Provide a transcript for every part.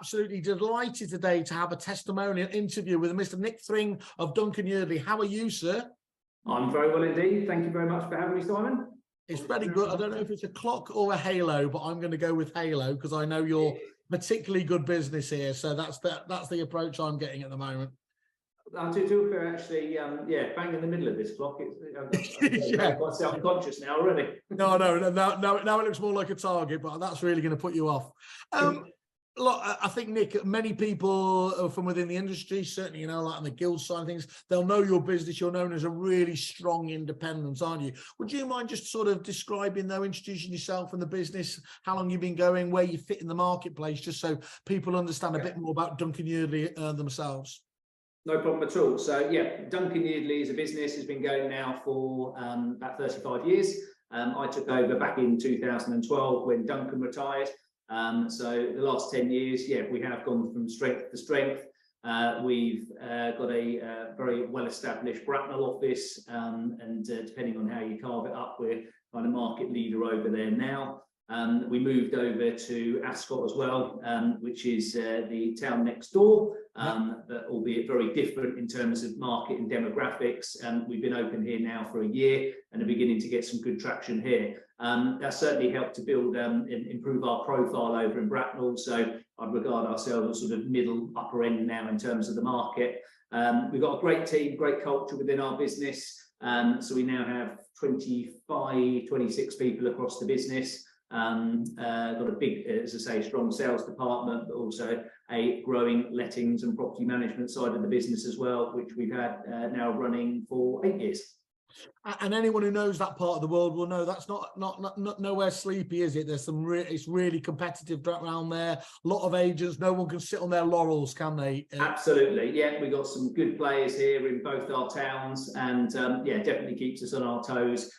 absolutely delighted today to have a testimonial interview with Mr. Nick Thring of Duncan Yardley. How are you, sir? I'm very well indeed. Thank you very much for having me, Simon. It's very good. I don't know if it's a clock or a halo, but I'm going to go with halo because I know you're particularly good business here. So that's the approach I'm getting at the moment. To fair, actually, yeah, bang in the middle of this clock. I'm yeah. quite self-conscious now already. No, now it looks more like a target, but that's really going to put you off. Look, I think, Nick, many people from within the industry, certainly, like on the guild side of things, they'll know your business. You're known as a really strong independent, aren't you? Would you mind just sort of describing, though, introducing yourself and the business, how long you've been going, where you fit in the marketplace, just so people understand a bit more about Duncan Yardley themselves? No problem at all. So, yeah, Duncan Yardley as a business has been going now for about 35 years. I took over back in 2012 when Duncan retired. So the last 10 years, yeah, we have gone from strength to strength. We've got a very well-established Bracknell office, and depending on how you carve it up, we're kind of market leader over there now. We moved over to Ascot as well, which is the town next door, but albeit very different in terms of market and demographics. We've been open here now for a year and are beginning to get some good traction here. That certainly helped to build and improve our profile over in Bracknell. So I'd regard ourselves as sort of middle, upper end now in terms of the market. We've got a great team, great culture within our business. So we now have 25, 26 people across the business. Got a big, as I say, strong sales department, but also a growing lettings and property management side of the business as well, which we've had now running for 8 years. And anyone who knows that part of the world will know that's not nowhere sleepy, is it? There's some it's really competitive around there. A lot of agents. No one can sit on their laurels, can they? Absolutely. Yeah, we've got some good players here in both our towns, and yeah, definitely keeps us on our toes.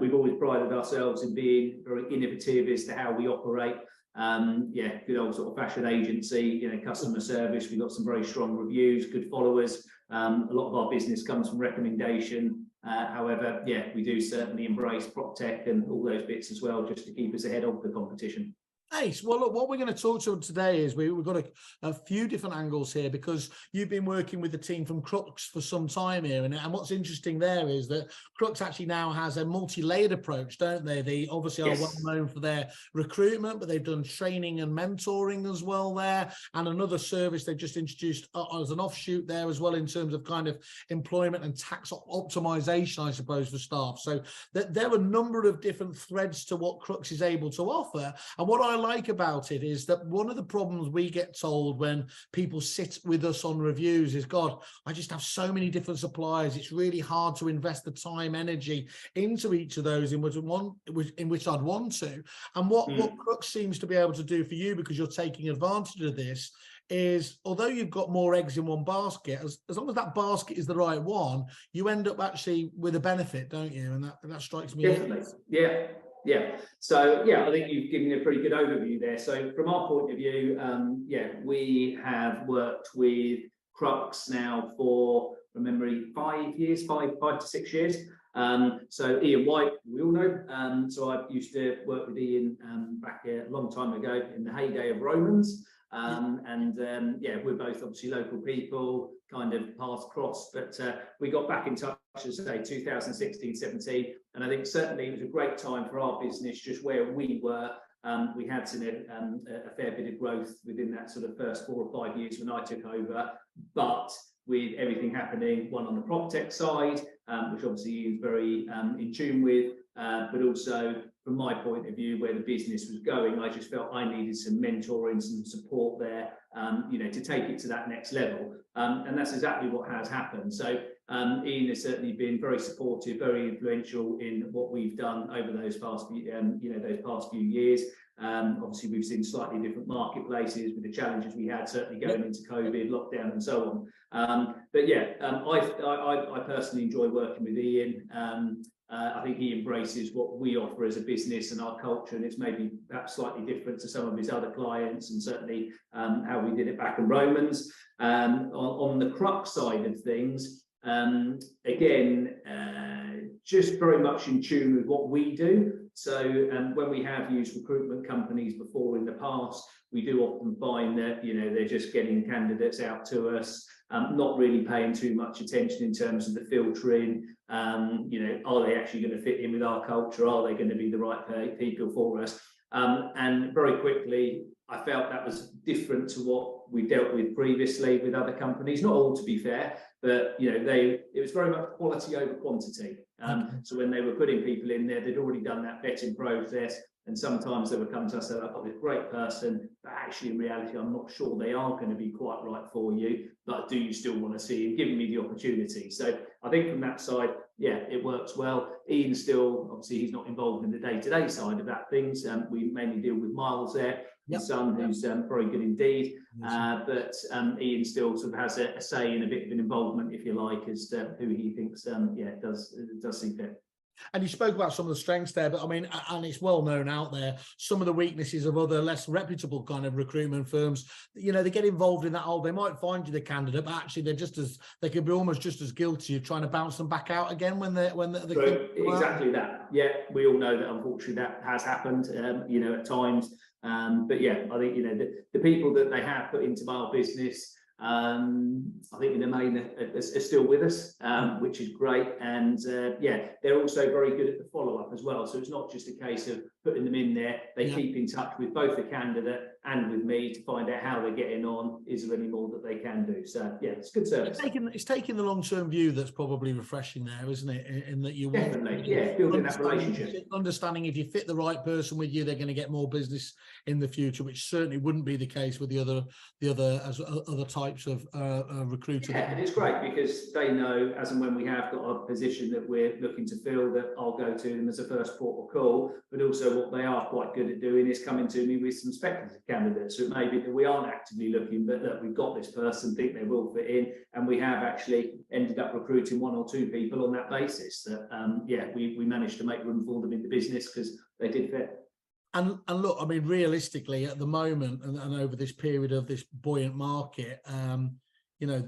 We've always prided ourselves in being very innovative as to how we operate. Yeah, good old sort of fashion agency, customer service. We've got some very strong reviews, good followers. A lot of our business comes from recommendation. However, yeah, we do certainly embrace prop tech and all those bits as well, just to keep us ahead of the competition. Nice. Well, look, what we're going to talk to today is we've got a few different angles here, because you've been working with the team from Crux for some time here. And what's interesting there is that Crux actually now has a multi-layered approach, don't they? They obviously are well known for their recruitment, but they've done training and mentoring as well there. And another service they've just introduced as an offshoot there as well, in terms of kind of employment and tax optimization, I suppose, for staff. So there are a number of different threads to what Crux is able to offer. And what I like about it is that one of the problems we get told when people sit with us on reviews is, God, I just have so many different suppliers. It's really hard to invest the time, energy into each of those in which I'd want to. And what Crux seems to be able to do for you, because you're taking advantage of this, is although you've got more eggs in one basket, as long as that basket is the right one, you end up actually with a benefit, don't you? And that strikes me. Definitely. Yeah. So, yeah, I think you've given a pretty good overview there. So from our point of view, yeah, we have worked with Crux now for, from memory, 5 years, five to 6 years. So Ian White, we all know. So I used to work with Ian back a long time ago in the heyday of Romans. Yeah, we're both obviously local people, kind of paths crossed, but we got back in touch, as I say, 2016, 17, and I think certainly it was a great time for our business, just where we were. We had seen a fair bit of growth within that sort of first 4 or 5 years when I took over, but with everything happening, one on the prop tech side, which obviously he's very in tune with, but also from my point of view, where the business was going, I just felt I needed some mentoring, some support there, to take it to that next level. And that's exactly what has happened. So Ian has certainly been very supportive, very influential in what we've done over those past few years. Obviously, we've seen slightly different marketplaces with the challenges we had, certainly going into COVID, lockdown, and so on. But yeah, I personally enjoy working with Ian. I think he embraces what we offer as a business and our culture, and it's maybe perhaps slightly different to some of his other clients, and certainly how we did it back in Romans. On the Crux side of things, again, just very much in tune with what we do. So when we have used recruitment companies before in the past, we do often find that, you know, they're just getting candidates out to us, not really paying too much attention in terms of the filtering. You know, are they actually going to fit in with our culture? Are they going to be the right people for us? And very quickly, I felt that was different to what we dealt with previously with other companies. Not all, to be fair, but you know, it was very much quality over quantity. So when they were putting people in there, they'd already done that vetting process. And sometimes they would come to us and say, I've got this great person, but actually in reality, I'm not sure they are going to be quite right for you, but do you still want to see him, giving me the opportunity? So I think from that side, yeah, it works well. Ian still, obviously, he's not involved in the day-to-day side of that things. We mainly deal with Miles there, his son, who's very good indeed. But Ian still sort of has a say and a bit of an involvement, if you like, as to who he thinks, does see fit. And you spoke about some of the strengths there, but I mean, and it's well known out there, some of the weaknesses of other less reputable kind of recruitment firms, you know, they get involved in that whole, they might find you the candidate, but actually they could be almost just as guilty of trying to bounce them back out again when they're exactly that. Yeah, we all know that unfortunately that has happened, you know, at times. But yeah, I think, you know, the people that they have put into our business, I think in the main are still with us, which is great. And yeah, they're also very good at the follow-up as well. So it's not just a case of putting them in there. They keep in touch with both the candidate and with me to find out how they're getting on. Is there any more that they can do? So yeah, it's good service. It's taking the long-term view that's probably refreshing there, isn't it? In that you definitely, building that relationship, understanding if you fit the right person with you, they're going to get more business in the future, which certainly wouldn't be the case with the other types of recruiter. Yeah, and it's great because they know, as and when we have got a position that we're looking to fill, that I'll go to them as a first port of call. But also what they are quite good at doing is coming to me with some speculative candidates. So it may be that we aren't actively looking, but that we've got this person, think they will fit in, and we have actually ended up recruiting 1 or 2 people on that basis. That we managed to make room for them in the business because they did fit. And look, I mean, realistically, at the moment and over this period of this buoyant market, you know,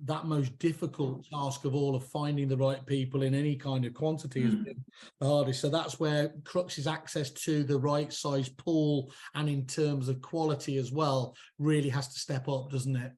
that most difficult task of all of finding the right people in any kind of quantity has been the hardest. So that's where Crux's access to the right size pool and in terms of quality as well really has to step up, doesn't it?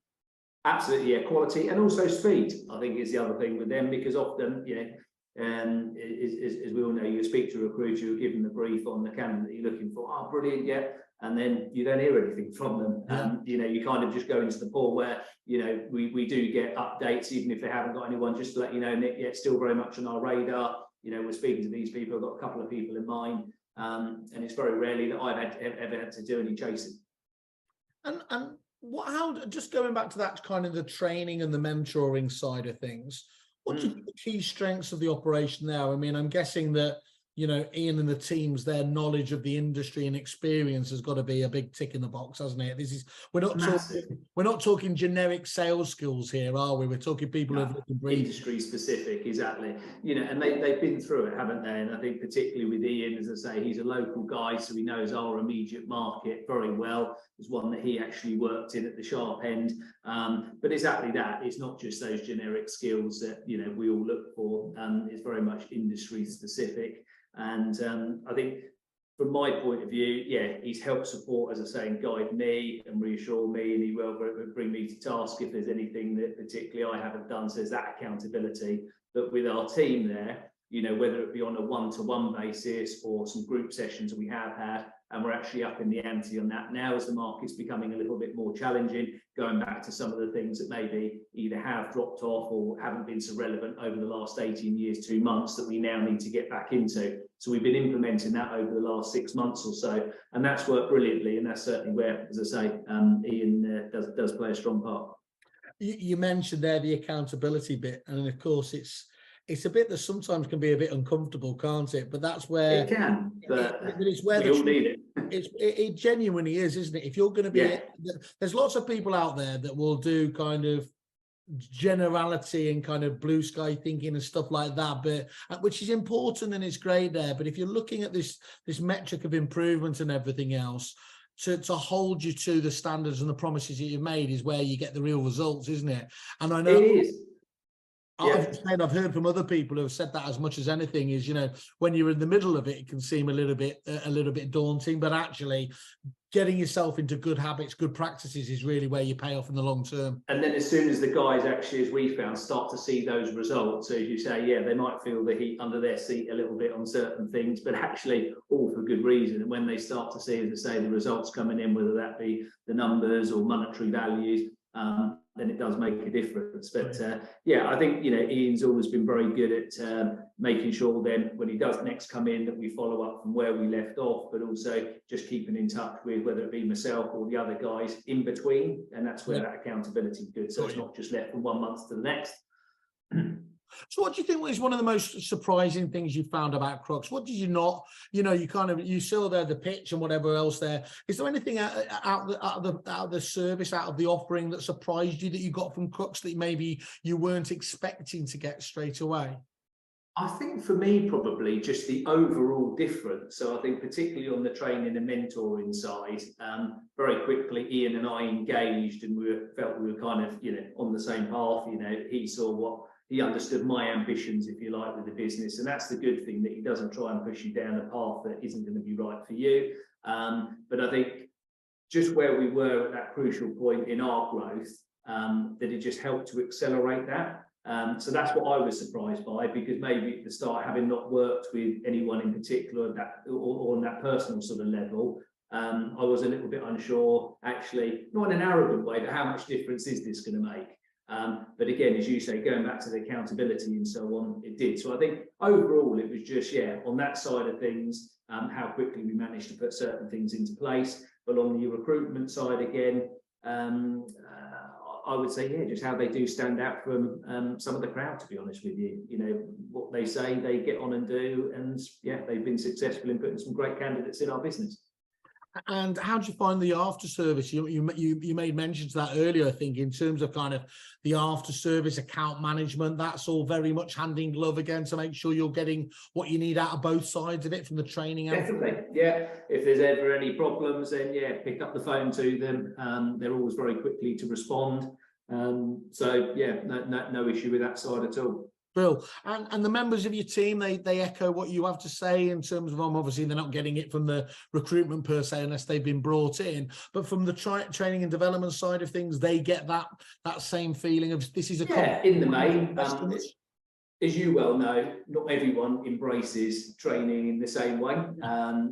Absolutely, yeah, quality and also speed, I think, is the other thing with them, because often, you know, as we all know, you speak to a recruiter, you give them the brief on the candidate you're looking for. Oh, brilliant, yeah. And then you don't hear anything from them. You know, you kind of just go into the pool where, you know, we do get updates, even if they haven't got anyone, just to let you know, Nick, yeah, it's still very much on our radar. You know, we're speaking to these people. I've got a couple of people in mind. And it's very rarely that I've ever had to do any chasing. And how, just going back to that kind of the training and the mentoring side of things, what do you think the key strengths of the operation there? I mean, I'm guessing that, you know, Ian and the teams, their knowledge of the industry and experience has got to be a big tick in the box, hasn't it? We're not talking generic sales skills here, are we? We're talking people who have industry specific, exactly. You know, and they've been through it, haven't they? And I think particularly with Ian, as I say, he's a local guy, so he knows our immediate market very well. There's one that he actually worked in at the sharp end. But exactly that, it's not just those generic skills that, you know, we all look for. It's very much industry specific. And I think from my point of view, yeah, he's helped support, as I say, and guide me and reassure me, and he will bring me to task if there's anything that particularly I haven't done. So there's that accountability. But with our team there, you know, whether it be on a one-to-one basis or some group sessions we have had, and we're actually up in the ante on that now as the market's becoming a little bit more challenging, going back to some of the things that maybe either have dropped off or haven't been so relevant over the last 18 years, 2 months, that we now need to get back into. So we've been implementing that over the last 6 months or so, and that's worked brilliantly. And that's certainly where, as I say, Ian does play a strong part. You mentioned there the accountability bit, and of course it's a bit that sometimes can be a bit uncomfortable, can't it? But that's where it can. But it's where we all need it. It genuinely is, isn't it? If you're going to be, there's lots of people out there that will do kind of generality and kind of blue sky thinking and stuff like that, but which is important and it's great there. But if you're looking at this metric of improvement and everything else, to hold you to the standards and the promises that you've made is where you get the real results, isn't it? And I know it is. I've heard from other people who have said that as much as anything is, you know, when you're in the middle of it, it can seem a little bit daunting, but actually getting yourself into good habits, good practices is really where you pay off in the long term. And then as soon as the guys actually, as we found, start to see those results, so as you say, yeah, they might feel the heat under their seat a little bit on certain things, but actually all for good reason. And when they start to see, as I say, the results coming in, whether that be the numbers or monetary values, then it does make a difference. But yeah, I think, you know, Ian's always been very good at making sure then when he does next come in that we follow up from where we left off, but also just keeping in touch with whether it be myself or the other guys in between, and that's where that accountability is good. So it's not just left from 1 month to the next. So what do you think was one of the most surprising things you found about Crux? What did you not, you know, you saw there the pitch and whatever else there. Is there anything out of the service, out of the offering that surprised you that you got from Crux that maybe you weren't expecting to get straight away? I think for me, probably just the overall difference. So I think particularly on the training and mentoring side, very quickly, Ian and I engaged and felt we were kind of, you know, on the same path. You know, he saw what, he understood my ambitions, if you like, with the business. And that's the good thing, that he doesn't try and push you down a path that isn't going to be right for you. But I think just where we were at that crucial point in our growth, that it just helped to accelerate that. So that's what I was surprised by, because maybe at the start, having not worked with anyone in particular that or on that personal sort of level, I was a little bit unsure, actually, not in an arrogant way, but how much difference is this going to make? But again, as you say, going back to the accountability and so on, it did. So I think overall, it was just, yeah, on that side of things, how quickly we managed to put certain things into place. But on the recruitment side, again, I would say, yeah, just how they do stand out from some of the crowd, to be honest with you. You know, what they say, they get on and do. And yeah, they've been successful in putting some great candidates in our business. And how do you find the after service? You made mention to that earlier, I think, in terms of kind of the after service account management. That's all very much hand in glove again to make sure you're getting what you need out of both sides of it, from the training. Definitely, yeah. If there's ever any problems, then yeah, pick up the phone to them. They're always very quickly to respond. So yeah, no issue with that side at all. Bill, and the members of your team, they echo what you have to say in terms of, obviously they're not getting it from the recruitment per se unless they've been brought in, but from the training and development side of things, they get that same feeling of this is a in the main. As you well know, not everyone embraces training in the same way.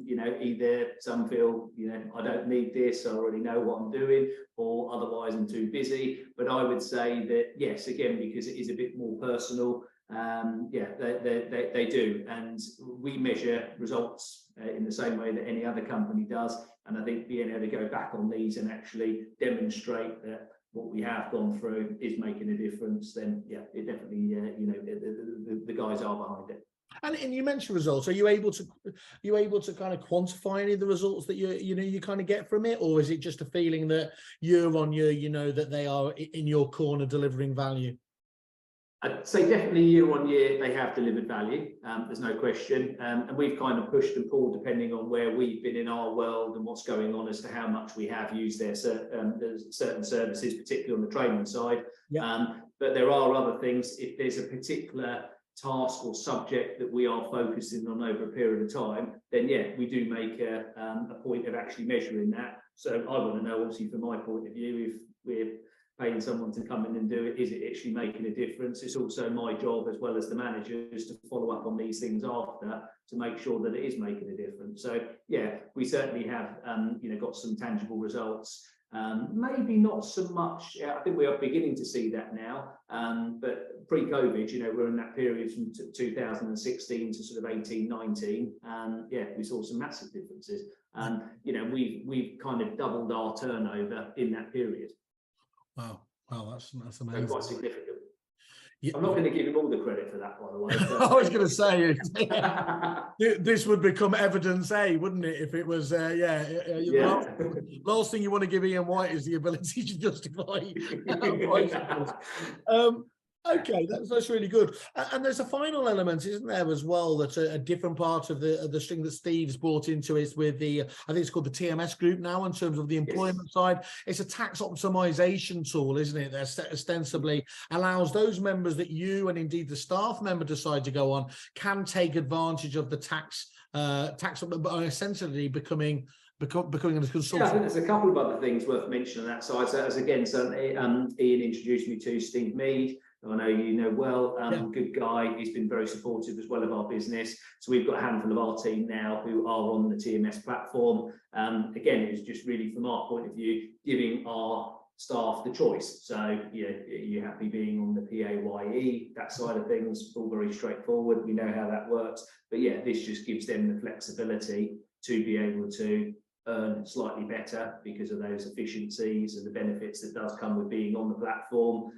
You know, either some feel, you know, I don't need this, I already know what I'm doing, or otherwise I'm too busy. But I would say that, yes, again, because it is a bit more personal, yeah, they do. And we measure results in the same way that any other company does. And I think being able to go back on these and actually demonstrate that what we have gone through is making a difference, then yeah, it definitely, you know, the guys are behind it. And you mentioned results. Are you able to kind of quantify any of the results that you kind of get from it, or is it just a feeling that year on year, you know, that they are in your corner delivering value? I'd say definitely year on year they have delivered value. There's no question, and we've kind of pushed and pulled depending on where we've been in our world and what's going on as to how much we have used their certain services, particularly on the training side. But there are other things. If there's a particular task or subject that we are focusing on over a period of time, then yeah, we do make a point of actually measuring that. So I want to know, obviously, from my point of view, if we're paying someone to come in and do it, is it actually making a difference? It's also my job, as well as the managers, to follow up on these things after to make sure that it is making a difference. So yeah, we certainly have you know, got some tangible results. Maybe not so much, I think we are beginning to see that now, but pre-COVID, you know, we're in that period from 2016 to sort of 18, 19, and yeah, we saw some massive differences. You know, we've kind of doubled our turnover in that period. Wow, that's amazing. Quite significant. Yeah. I'm not going to give him all the credit for that, by the way. I was going to say, this would become evidence A, wouldn't it? If it was, last thing you want to give Ian White is the ability to justify. Okay, that's really good. And there's a final element, isn't there, as well? That's a different part of the string that Steve's brought into it with the, I think it's called the TMS group now in terms of the employment side. It's a tax optimization tool, isn't it? That ostensibly allows those members that you and indeed the staff member decide to go on can take advantage of the tax, by essentially becoming a consultant. Yeah, I think there's a couple of other things worth mentioning on that side. So, as again, certainly Ian introduced me to Steve Mead, who I know you know well. Good guy. He's been very supportive as well of our business. So we've got a handful of our team now who are on the TMS platform. Again, it was just really from our point of view, giving our staff the choice. So, you're happy being on the PAYE, that side of things, all very straightforward. We know how that works. But yeah, this just gives them the flexibility to be able to earn slightly better because of those efficiencies and the benefits that does come with being on the platform,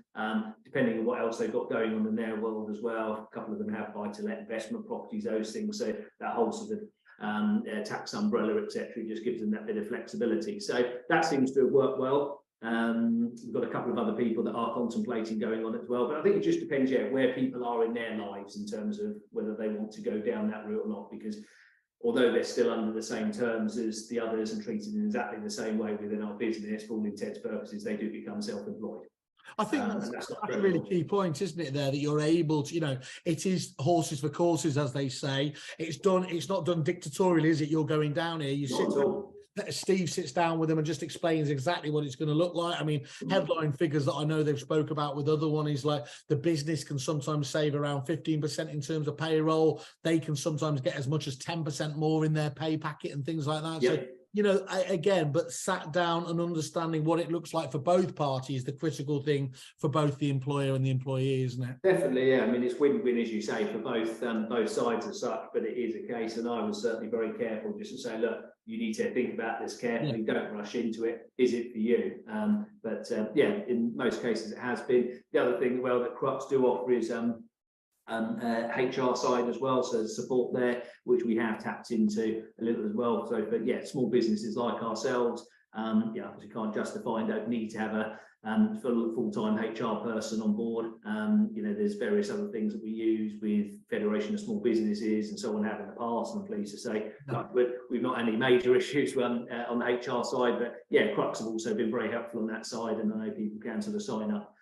depending on what else they've got going on in their world as well. A couple of them have buy-to-let investment properties, those things. So that whole sort of tax umbrella, etc., just gives them that bit of flexibility. So that seems to have worked well. We've got a couple of other people that are contemplating going on as well, but I think it just depends, where people are in their lives in terms of whether they want to go down that route or not, because although they're still under the same terms as the others and treated in exactly the same way within our business, for all intents and purposes, they do become self-employed. I think that's a really key point, isn't it, there, that you're able to, it is horses for courses, as they say. It's not done dictatorially, is it? You're going down here, Steve sits down with them and just explains exactly what it's going to look like. I mean, headline figures that I know they've spoke about with other one is like the business can sometimes save around 15% in terms of payroll. They can sometimes get as much as 10% more in their pay packet and things like that. Yep. So, again, but sat down and understanding what it looks like for both parties, the critical thing for both the employer and the employee, isn't it? Definitely, yeah. I mean, it's win-win, as you say, for both sides as such, but it is a case, and I was certainly very careful just to say, look, you need to think about this carefully. Don't rush into it. Is it for you? In most cases it has been. The other thing, that Crux do offer is HR side as well, so support there, which we have tapped into a little as well. So, but small businesses like ourselves, obviously can't justify and don't need to have a full-time HR person on board. There's various other things that we use with Federation of Small Businesses and so on have in the past, and I'm pleased to say we've not had any major issues on the HR side, but Crux have also been very helpful on that side, and I know people can sort of sign up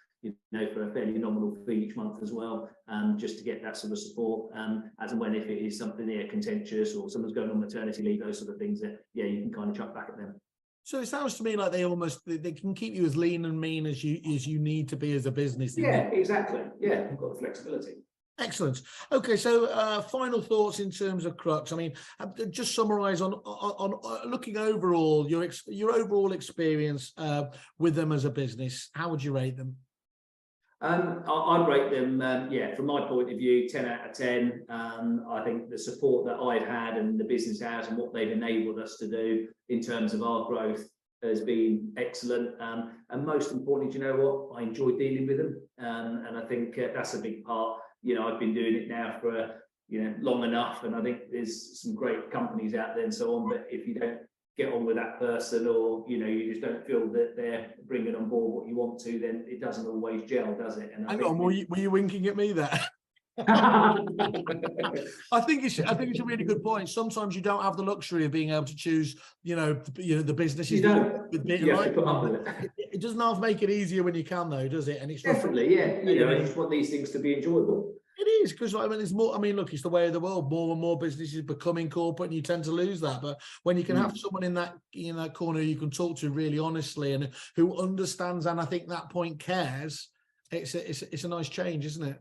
for a fairly nominal fee each month as well, just to get that sort of support, as and when, if it is something contentious or someone's going on maternity leave, those sort of things that you can kind of chuck back at them. So it sounds to me like they can keep you as lean and mean as you need to be as a business. Yeah, exactly. Yeah, you've got the flexibility. Excellent. Okay, so final thoughts in terms of Crux. I mean, just summarise on looking overall your overall experience with them as a business. How would you rate them? I'd rate them, from my point of view, 10 out of 10. I think the support that I've had and the business has and what they've enabled us to do in terms of our growth has been excellent. And most importantly, do you know what? I enjoy dealing with them. And I think that's a big part. I've been doing it now for, long enough. And I think there's some great companies out there and so on. But if you don't get on with that person, or you just don't feel that they're bringing on board what you want to, then it doesn't always gel, does it? And hang on, were you winking at me there? I think it's a really good point. Sometimes you don't have the luxury of being able to choose, the business. You don't. You have to put up with it. It doesn't half make it easier when you can, though, does it? And it's definitely, I just want these things to be enjoyable. It is, because there's more. I mean, look, it's the way of the world. More and more businesses becoming corporate, and you tend to lose that. But when you can have someone in that corner you can talk to really honestly and who understands, and I think that point cares, it's a nice change, isn't it?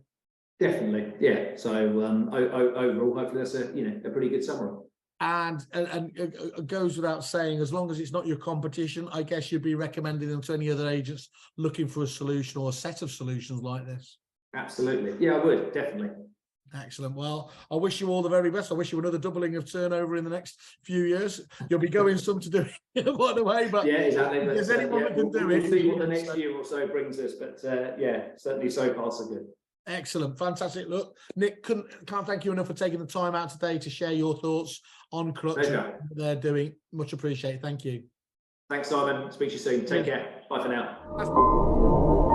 Definitely, yeah. So overall, hopefully that's a pretty good summary. And it goes without saying, as long as it's not your competition, I guess you'd be recommending them to any other agents looking for a solution or a set of solutions like this. Absolutely. Yeah, I would, definitely. Excellent. Well, I wish you all the very best. I wish you another doubling of turnover in the next few years. You'll be going some to do it, by the way. But yeah, exactly. But, there's anyone that can do it. We'll see what the next year or so brings us. But certainly so far so good. Excellent. Fantastic. Look, Nick, can't thank you enough for taking the time out today to share your thoughts on Crux. What they're doing. Much appreciated. Thank you. Thanks, Simon. Speak to you soon. Take care. Bye for now.